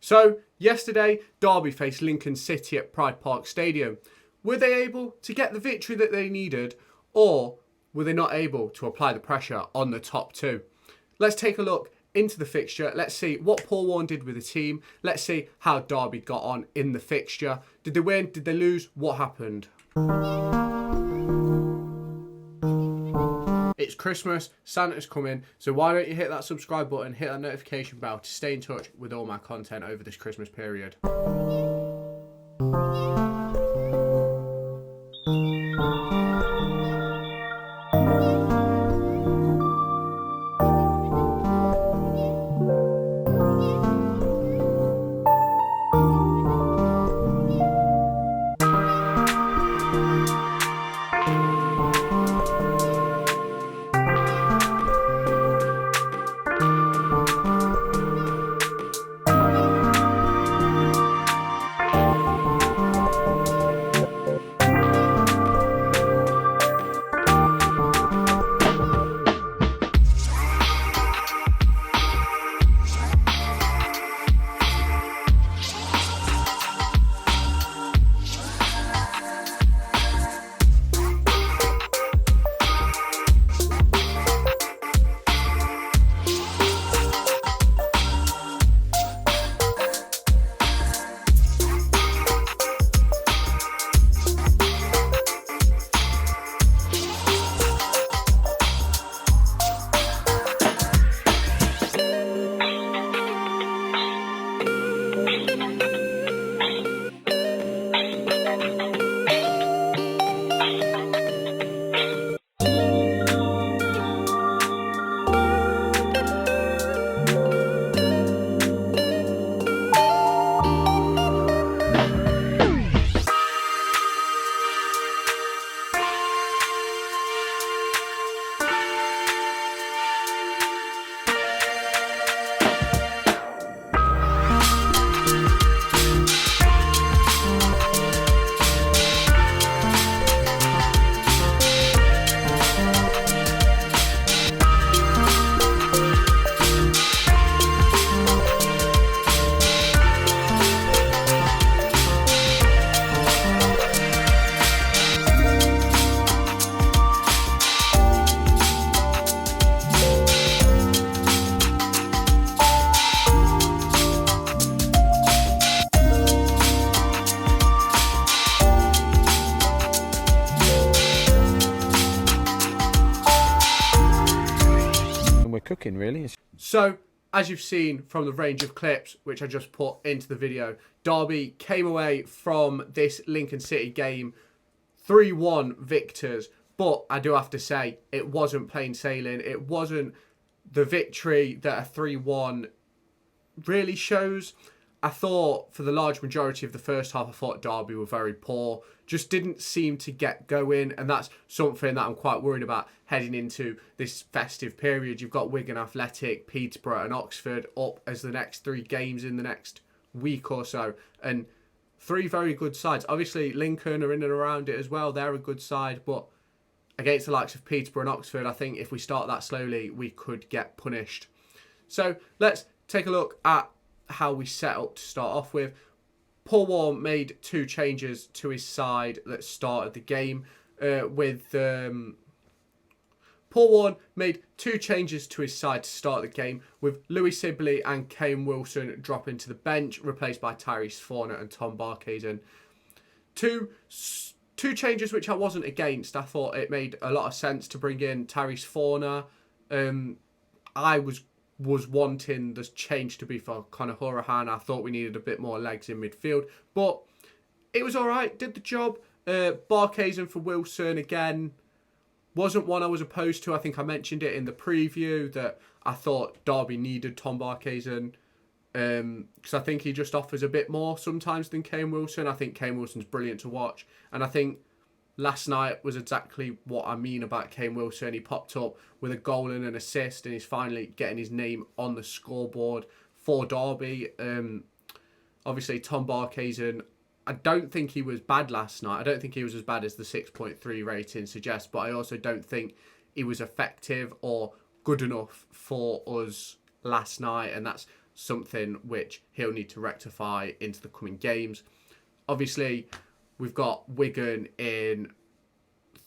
So, yesterday, Derby faced Lincoln City at Pride Park Stadium. Were they able to get the victory that they needed, or were they not able to apply the pressure on the top two? Let's take a look into the fixture. Let's see what Paul Warne did with the team. Let's see how Derby got on in the fixture. Did they win? Did they lose? What happened? It's Christmas, Santa's coming, so why don't you hit that subscribe button, hit that notification bell to stay in touch with all my content over this Christmas period. Cooking really. So, as you've seen from the range of clips which I just put into the video, Derby came away from this Lincoln City game 3-1 victors, but I do have to say it wasn't plain sailing. It wasn't the victory that a 3-1 really shows. I thought for the large majority of the first half, I thought Derby were very poor. Just didn't seem to get going, and that's something that I'm quite worried about heading into this festive period. You've got Wigan Athletic, Peterborough and Oxford up as the next three games in the next week or so, and three very good sides. Obviously, Lincoln are in and around it as well. They're a good side, but against the likes of Peterborough and Oxford, I think if we start that slowly, we could get punished. So let's take a look at how we set up to start off with. Paul Warne made two changes to his side that started the game. Paul Warne made two changes to his side to start the game, with Louis Sibley and Kane Wilson dropping to the bench, replaced by Tyrese Forner and Tom Barkhuizen. Two changes which I wasn't against. I thought it made a lot of sense to bring in Tyrese Forner. I was wanting the change to be for Conor Hourihane. I thought we needed a bit more legs in midfield, but it was all right, did the job. Barkhuizen for Wilson, again, wasn't one I was opposed to. I think I mentioned it in the preview that I thought Derby needed Tom Barkhuizen, because I think he just offers a bit more sometimes than Kane Wilson. I think Kane Wilson's brilliant to watch, and I think last night was exactly what I mean about Kane Wilson. He popped up with a goal and an assist, and he's finally getting his name on the scoreboard for Derby. Obviously, Tom Barkhuizen, I don't think he was bad last night. I don't think he was as bad as the 6.3 rating suggests, but I also don't think he was effective or good enough for us last night, and that's something which he'll need to rectify into the coming games. Obviously, we've got Wigan in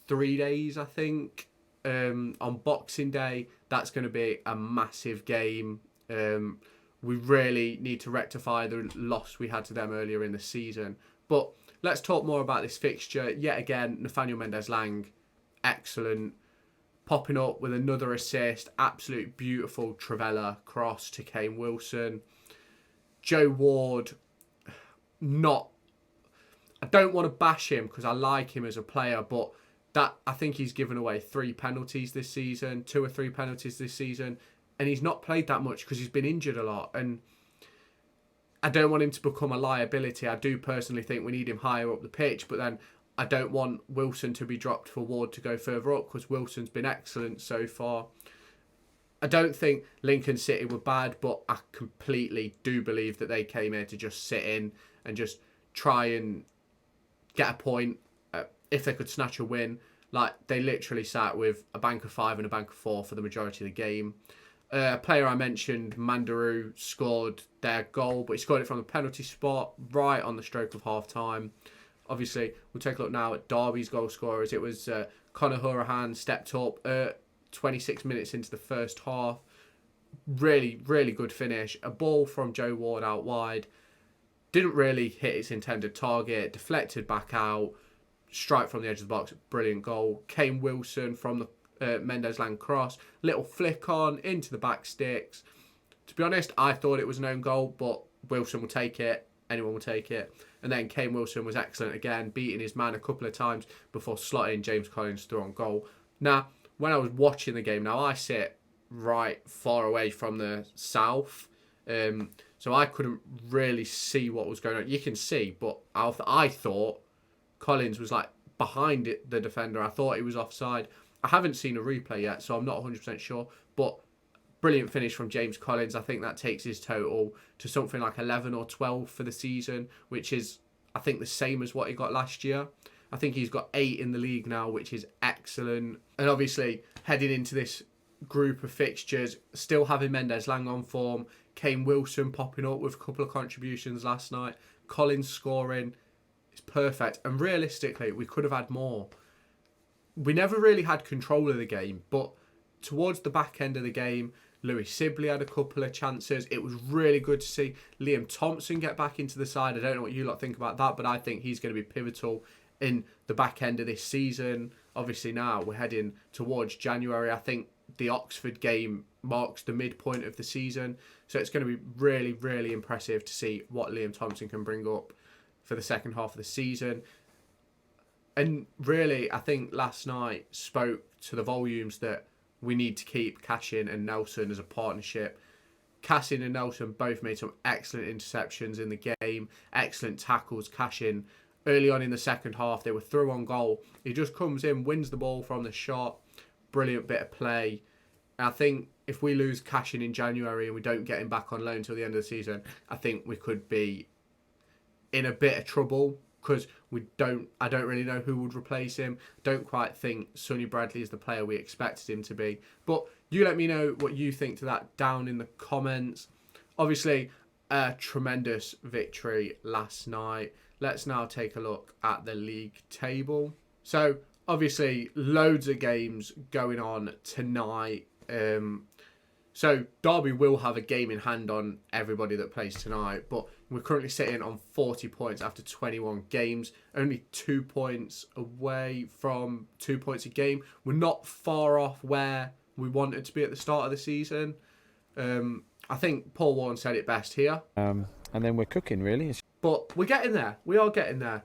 3 days, I think, on Boxing Day. That's going to be a massive game. We really need to rectify the loss we had to them earlier in the season. But let's talk more about this fixture. Yet again, Nathaniel Mendez-Laing, excellent. Popping up with another assist. Absolute beautiful Trivela cross to Kane Wilson. Joe Ward, not... I don't want to bash him because I like him as a player, but I think he's given away 3 penalties this season, 2 or 3 penalties this season, and he's not played that much because he's been injured a lot. And I don't want him to become a liability. I do personally think we need him higher up the pitch, but then I don't want Wilson to be dropped for Ward to go further up because Wilson's been excellent so far. I don't think Lincoln City were bad, but I completely do believe that they came here to just sit in and just try and get a point. If they could snatch a win, like they literally sat with a bank of 5 and a bank of 4 for the majority of the game. A player I mentioned, Mandaru, scored their goal, but he scored it from the penalty spot right on the stroke of half time. Obviously, we'll take a look now at Derby's goal scorers. It was Conor Hourihane stepped up 26 minutes into the first half. Really, really good finish. A ball from Joe Ward out wide. Didn't really hit its intended target. Deflected back out. Strike from the edge of the box. Brilliant goal. Kane Wilson from the Mendez-Laing cross. Little flick on into the back sticks. To be honest, I thought it was an own goal, but Wilson will take it. Anyone will take it. And then Kane Wilson was excellent again, beating his man a couple of times before slotting James Collins through on goal. Now, when I was watching the game, now I sit right far away from the south, so I couldn't really see what was going on. You can see, but I thought Collins was like behind it, the defender. I thought he was offside. I haven't seen a replay yet, so I'm not 100% sure, but brilliant finish from James Collins. I think that takes his total to something like 11 or 12 for the season, which is, I think, the same as what he got last year. I think he's got 8 in the league now, which is excellent. And obviously, heading into this group of fixtures, still having Mendez-Laing on form, Kane Wilson popping up with a couple of contributions last night, Collins scoring. It's perfect. And realistically, we could have had more. We never really had control of the game, but towards the back end of the game, Louis Sibley had a couple of chances. It was really good to see Liam Thompson get back into the side. I don't know what you lot think about that, but I think he's going to be pivotal in the back end of this season. Obviously now we're heading towards January. I think the Oxford game marks the midpoint of the season. So it's going to be really, really impressive to see what Liam Thompson can bring up for the second half of the season. And really, I think last night spoke to the volumes that we need to keep Cashin and Nelson as a partnership. Cashin and Nelson both made some excellent interceptions in the game, excellent tackles. Cashin, early on in the second half, they were through on goal. He just comes in, wins the ball from the shot. Brilliant bit of play. And I think if we lose Cashin in January and we don't get him back on loan until the end of the season, I think we could be in a bit of trouble, because I don't really know who would replace him. Don't quite think Sonny Bradley is the player we expected him to be. But you let me know what you think to that down in the comments. Obviously, a tremendous victory last night. Let's now take a look at the league table. So, obviously, loads of games going on tonight. So Derby will have a game in hand on everybody that plays tonight, but we're currently sitting on 40 points after 21 games, only 2 points away from 2 points a game. We're not far off where we wanted to be at the start of the season. I think Paul Warren said it best here. And then we're cooking, really. But we're getting there. We are getting there.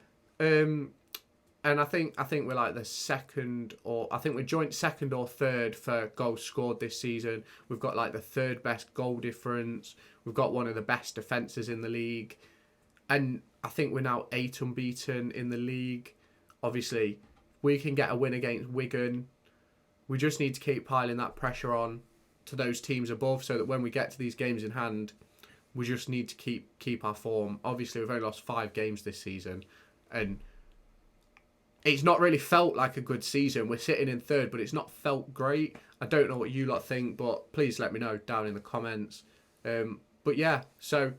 And I think we're like the second, or I think we're joint second or third for goals scored this season. We've got like the third best goal difference. We've got one of the best defences in the league. And I think we're now 8 unbeaten in the league. Obviously, we can get a win against Wigan. We just need to keep piling that pressure on to those teams above, so that when we get to these games in hand, we just need to keep our form. Obviously, we've only lost 5 games this season, and it's not really felt like a good season. We're sitting in third, but it's not felt great. I don't know what you lot think, but please let me know down in the comments. But But yeah, so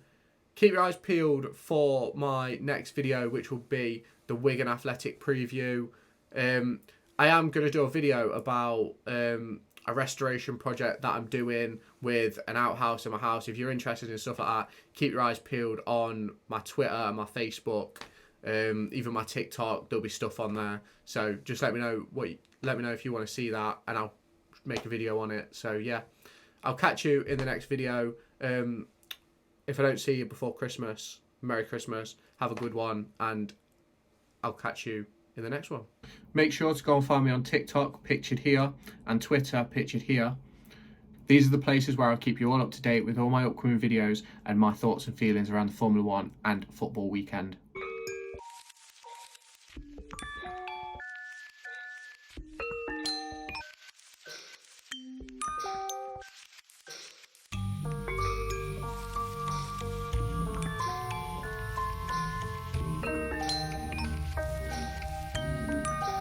keep your eyes peeled for my next video, which will be the Wigan Athletic preview. I am going to do a video about a restoration project that I'm doing with an outhouse in my house. If you're interested in stuff like that, keep your eyes peeled on my Twitter and my Facebook, even my TikTok. There'll be stuff on there. So just let me know if you want to see that, and I'll make a video on it. So yeah, I'll catch you in the next video. If I don't see you before Christmas, Merry Christmas, have a good one, and I'll catch you in the next one. Make sure to go and find me on TikTok, pictured here, and Twitter, pictured here. These are the places where I'll keep you all up to date with all my upcoming videos and my thoughts and feelings around the Formula 1 and football weekend.